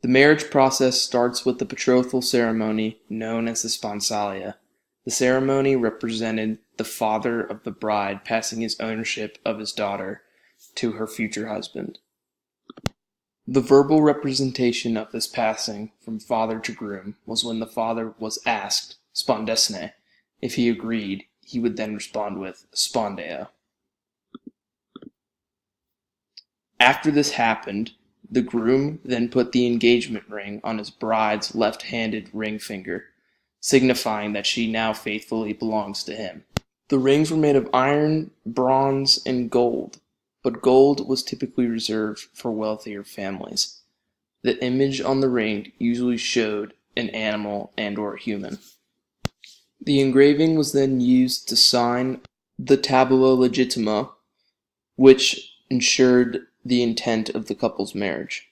The marriage process starts with the betrothal ceremony known as the Sponsalia. The ceremony represented the father of the bride passing his ownership of his daughter to her future husband. The verbal representation of this passing from father to groom was when the father was asked spondesne. If he agreed, he would then respond with spondeo. After this happened, the groom then put the engagement ring on his bride's left-handed ring finger, signifying that she now faithfully belongs to him. The rings were made of iron, bronze, and gold, but gold was typically reserved for wealthier families. The image on the ring usually showed an animal and/or a human. The engraving was then used to sign the tabula legitima, which ensured the intent of the couple's marriage.